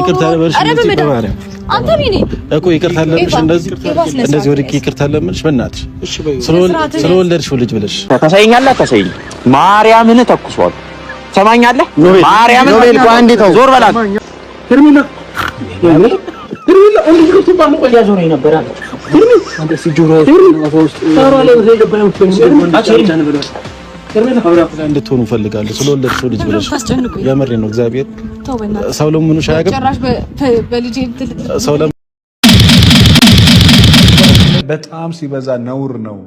ይቅርታ ለበልሽ እንደዚህ በማርያም አንተ ቢኒ እኮ ይቅርታ ለበልሽ እንደዚህ ወድቄ ይቅርታ ለምንሽ በእናትሽ ስለወለድሽው ልጅ ብለሽ ታሳይኛለህ ታሳይኝ ማርያምን ተኩሷል ሰማኛለህ ማርያምን ኖቤል ቋንዲ ተው ዞር በላት ሄርሜላ እንዴ ነው ሲባል ቆያ ዞር ነበር አለ አንተ ሲጆሮ ታራ ላይ የገባው ሄርሜላ አብራኩ እንድትሆኑ ፈልጋለሁ ስለወለድሽው ልጅ ብለሽ የምሬ ነው እግዚአብሔር ሰው ለምኑ ሻያገብ ጭራሽ በልጄ ሰው በጣም ሲበዛ ነውር ነው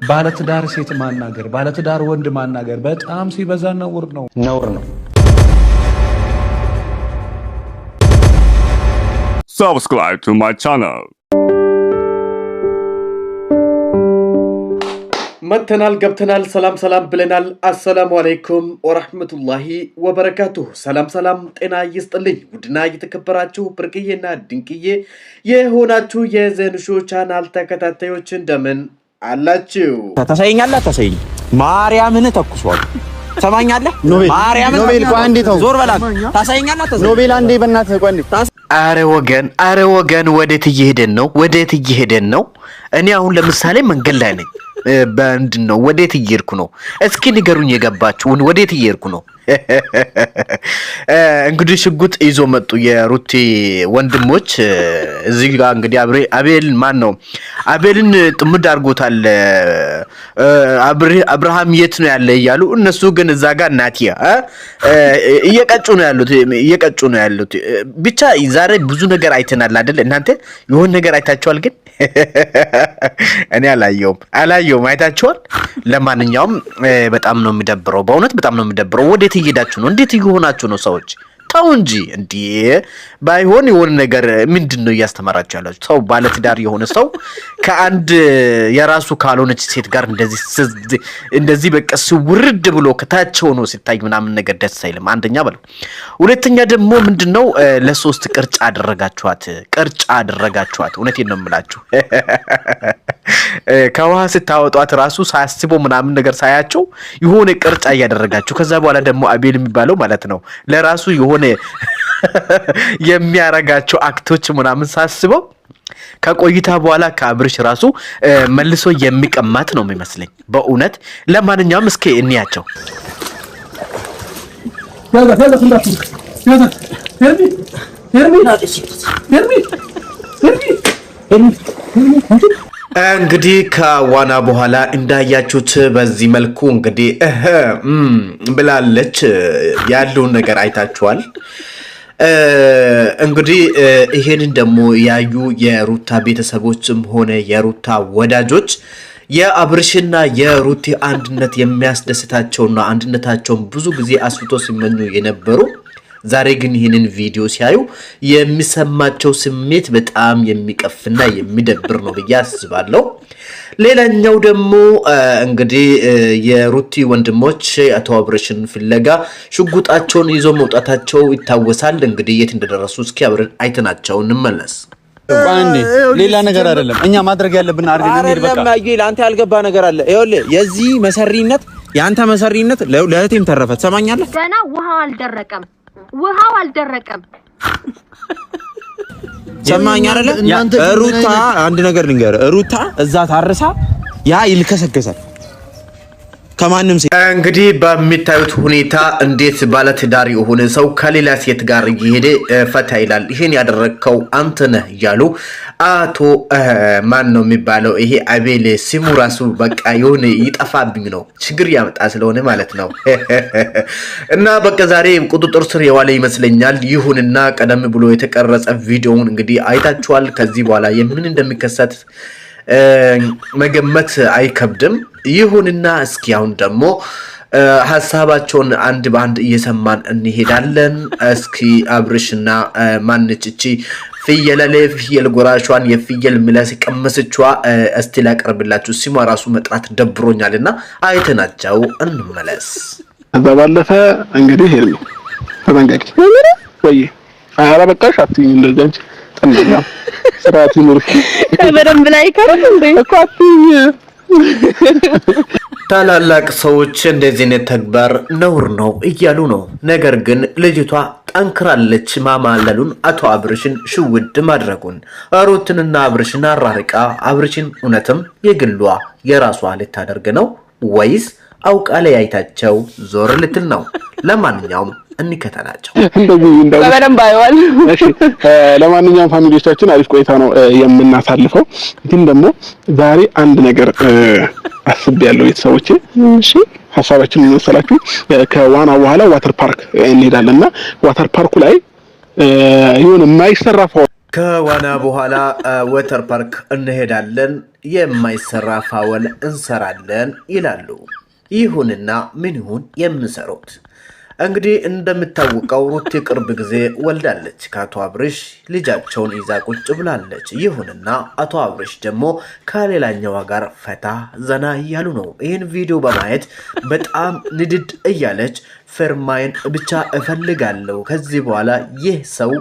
ባለትዳር ሴት ማናገር ባለትዳር ወንድ ማናገር በጣም ሲበዛ ነውር ነው Subscribe to my channel. መተናል ገብተናል ሰላም ብለናል አሰላሙ አለይኩም ወራህመቱላሂ ወበረካቱሁ ሰላም ጤና ይስጥልኝ ውድና እየተከበራችሁ ብርቅዬና ድንቅዬ የሆናችሁ የዘንሾ ቻናል ተከታታዮች እንደምን አላችሁ ታሳይኛለህ ታሳይኝ ማርያምን ተኩሷል ሰማኛለህ ማርያምን ኖቤል ቋንዲ ተው ዞር በላት ታሳይኛለህ ታሳይ ኖቤል አንዴ በእናትህ ቋንዲ አረ ወገን ወዴት እየሄደን ነው እኔ አሁን ለምሳሌ መንገድ ላይ ነኝ በእንድነው ወዴት እየሄድኩ ነው እስኪ ንገሩኝ የገባችሁ ወዴት እየሄድኩ ነው እንግዲህ ሽጉጥ ይዞ መጡ የሩቲ ወንድሞች እዚህ ጋር እንግዲህ አቤል ማን ነው አቤልን ጥምድ አድርጎታል አብርሃም የት ነው ያለ እያሉ እነሱ ግን እዛ ጋር ናቲያ እየቀጩ ነው ያሉት ብቻ ዛሬ ብዙ ነገር አይተናል አይደል እናንተ የሆነ ነገር አይታችኋል ግን እኔ አላየውም አይታችኋል ለማንኛውም በጣም ነው የሚደብረው በእውነት በጣም ነው የሚደብረው ወዴት እየሄዳችሁ ነው እንዴት እየሆናችሁ ነው ሰዎች ታው እንጂ እንዴ ባይሆን የሆነ ነገር ምንድነው ያስተማራችሁ ያላችሁ ሰው ባለትዳር የሆነ ሰው ከአንድ የራሱ ካልሆነች ሴት ጋር እንደዚህ በቃ ውርድ ብሎ ከታቸው ነው ሲታይ ምናምን ነገር ደስ አይልም አንደኛ በለው ሁለተኛ ደግሞ ምንድነው ለሶስት ቅርጫ አደረጋችኋት እውነቴን ነው የምላችሁ ከውሃ ስታወጧት ራሱ ሳያስቦ ምናምን ነገር ሳያቸው የሆነ ቅርጫ ያደረጋችሁ ከዛ በኋላ ደግሞ አቤል የሚባለው ማለት ነው ለራሱ የሆነ የሚያረጋቸው አክቶች ምናምን ሳስበው ከቆይታ በኋላ ከአብርሽ ራሱ መልሶ የሚቀማት ነው የሚመስለኝ በእውነት ለማንኛውም እስኪ እንያቸው እንግዲህ ከዋና በኋላ እንዳያችሁት በዚህ መልኩ እንግዲህ ብላለች ያለውን ነገር አይታችኋል እንግዲህ ይሄንን ደግሞ ያዩ የሩታ ቤተሰቦችም ሆነ የሩታ ወዳጆች የአብርሽና የሩቲ አንድነት የሚያስደስታቸውና አንድነታቸውን ብዙ ጊዜ አስፍቶ ሲመኙ የነበሩ ዛሬ ግን ይሄንን ቪዲዮ ሲያዩ የሚሰማቸው ስሜት በጣም የሚቀፍና የሚደብር ነው በያስባለው ሌላኛው ደግሞ እንግዲህ የሩቲ ወንድሞች አቶ አብርሽን ፍለጋ ሽጉጣቸውን ይዞ መውጣታቸው ይታወሳል እንግዲህ የት እንደደረሱ እስኪ አብረን አይተናቸው እንመለስ ባንዲ ሌላ ነገር አይደለም እኛ ማድረግ ያለብን አርገን እንሄድ በቃ አንተ ያልገባ ነገር አለ ይኸውልህ የዚህ መሰሪነት ያንተ መሰሪነት ለእህቴም ተረፈት ሰማኛለህ ገና ውሃው አልደረቀም ሰማኛ አይደለ ሩታ አንድ ነገር ልንገር ሩታ እዛ ታርሳ ያ ይልከሰከሳል ከማንም ሴት እንግዲህ በሚታዩት ሁኔታ እንዴት ባለትዳር የሆነ ሰው ከሌላ ሴት ጋር እየሄደ ፈታ ይላል ይሄን ያደረከው አንተ ነህ ይያሉ አቶ ማን ነው የሚባለው ይሄ አቤል ሲሙ ራሱ በቃ የሆነ ይጣፋብኝ ነው ችግር ያመጣ ስለሆነ ማለት ነው እና በቃ ዛሬ ቁጥጥር ስር የዋለ ይመስለኛል ይሁንና ቀደም ብሎ የተቀረጸ ቪዲዮውን እንግዲህ አይታችኋል ከዚህ በኋላ ምን እንደሚከሰት መገመት አይከብድም ይሁንና እስኪ አሁን ደግሞ ሐሳባቸውን አንድ ባንድ እየሰማን እንሄዳለን እስኪ አብርሽና ማንጭጪ ፍየል ጎራሿን የፍየል ምላስ ቀመስቿ እስቲ ላቀርብላችሁ ሲሟ ራሱ መጥራት ደብሮኛልና አይተናቸው እንመለስ ባለፈ እንግዲህ ሄርሚ ተጠንቀቂ ወይ አራ በቃሽ አትይኝ እንደዚህ ተንደኛ ስራቱ ኑር ከበደም ላይ ከረም እንዴ እኮ አትይኝ ታላላቅ ሰዎች እንደዚህ አይነት ተግባር ነውር ነው እያሉ ነው ነገር ግን ልጅቷ ጠንክራለች ማማለሉን አቶ አብርሽን ሽውድ ማድረጉን ሩትንና አብርሽን አራርቃ አብርሽን እውነትም የግሏ የራሷ ልታደርግ ነው ወይስ አውቃ ለያይታቸው ዞር ልትል ነው? ለማንኛውም እንከታተላቸው። በደንብ አይዋል። እሺ ለማንኛውም ፋሚሊዎቻችን አሪፍ ቆይታ ነው የምናሳልፈው። ግን ደግሞ ዛሬ አንድ ነገር አስቤያለሁ ቤተሰቦቼ። እሺ ሐሳባችን ይመስላችሁ ከዋና በኋላ ዋተር ፓርክ እንሄዳለንና ዋተር ፓርኩ ላይ ይሁን የማይሰራ ከዋና በኋላ ዋተር ፓርክ እንሄዳለን የማይሰራ ፋውል እንሰራለን ይላሉ። ይሁንና ምን ይሁን የምሰሩት? እንግዲህ እንደምታውቀው ሩት ቅርብ ጊዜ ወልዳለች። ከአቶ አብርሽ ልጃቸውን ይዛ ቁጭ ብላለች። ይሁንና አቶ አብርሽ ደግሞ ከሌላኛዋ ጋር ፈታ ዘና እያሉ ነው። ይህን ቪዲዮ በማየት በጣም ንድድ እያለች ፈርማይን ብቻ እፈልጋለሁ፣ ከዚህ በኋላ ይህ ሰው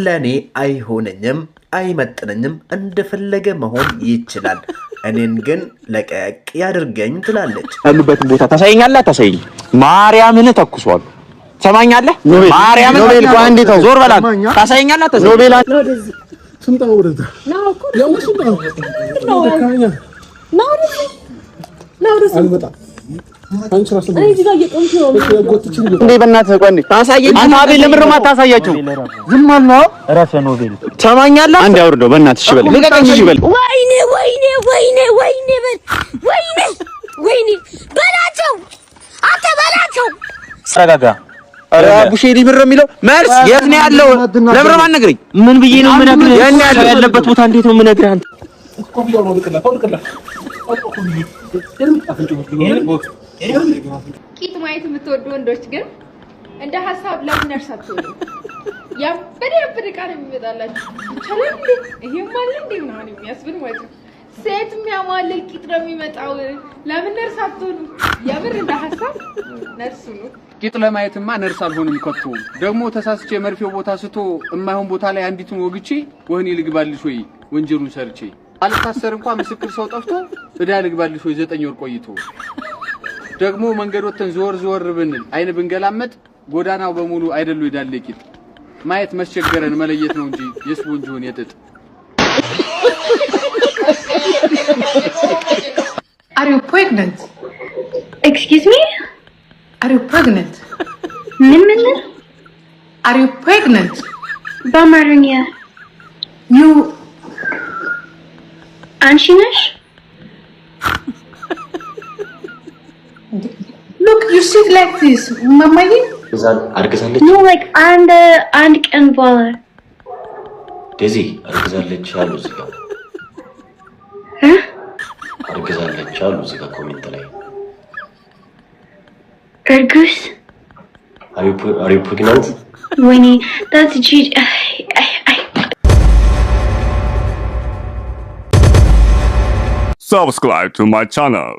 ለኔ አይሆነኝም፣ አይመጥነኝም፣ እንደፈለገ መሆን ይችላል፣ እኔን ግን ለቀቅ ያድርገኝ ትላለች። ያሉበትን ቦታ ታሳየኛለህ? ታሳየኝ። ማርያምን ተኩሷል። ሰማኛለህ? ማርያምን ተኩሷል። ዞር በላት። ታሳየኛለህ? ኖቤላ ስምጣው ወደዛ እንዴ በእናትህ ቆይ ታሳየኝ። አንተ አቤል ለምን ነው የማታሳያቸው? ዝም አልነው። እረፍ ኖቤል። ሰማኛለህ? አንዴ አውርደው በእናትህ። እሺ በል ልቀቀኝ። እሺ በል። ወይኔ ወይኔ ወይኔ ወይኔ ወይኔ ወይኔ በላቸው፣ አንተ በላቸው። ተረጋጋ። ኧረ ቡሼ ሊምር የሚለው መልስ የት ነው ያለው? ለምን ነው የማትነግረኝ? ምን ብዬ ነው የምነግርህ? ያለበት ቦታ እንዴት ነው የምነግርህ? አንተ ቂጥ ማየት የምትወዱ ወንዶች ግን እንደ ሀሳብ ለምን ነርሳችሁ ያ በደንብ ቃል የሚመጣላችሁ ይቻላል እንዴ? ይሄም አለ እንዴ ምናምን የሚያስብል ማለት ነው። ሴት የሚያማልል ቂጥ ነው የሚመጣው። ለምን ነርሳችሁ? የምር እንደ ሀሳብ ነርሱ ነው። ቂጥ ለማየትማ ነርስ አልሆንም ከቶ። ደግሞ ተሳስቼ መርፌው ቦታ ስቶ የማይሆን ቦታ ላይ አንዲቱን ወግቼ ወህኒ ልግባልሽ ወይ ወንጀሉን ሰርቼ አልታሰር እንኳን ምስክር ሰው ጠፍቶ እዳ ልግባልሽ ወይ 9 ወር ቆይቶ ደግሞ መንገድ ወተን ዞር ብንል አይን ብንገላመጥ ጎዳናው በሙሉ አይደሉ ይዳለ ቂጥ ማየት መስቸገረን መለየት ነው እንጂ የስፖንጆን የጥጥ Are you pregnant? Excuse me? Are you pregnant? ምን? Are you pregnant? በአማርኛ You አንቺ ነሽ? Look, you sit like this. ማማዬ አርግዛለች? No, like አንድ ቀን በኋላ ዴዚ አርግዛለች አሉ እዚህ ጋር አርግዛለች አሉ እዚህ ጋር ኮሜንት ላይ እርጉዝ Are you pregnant? ወይኔ that's cheat. Subscribe to my channel.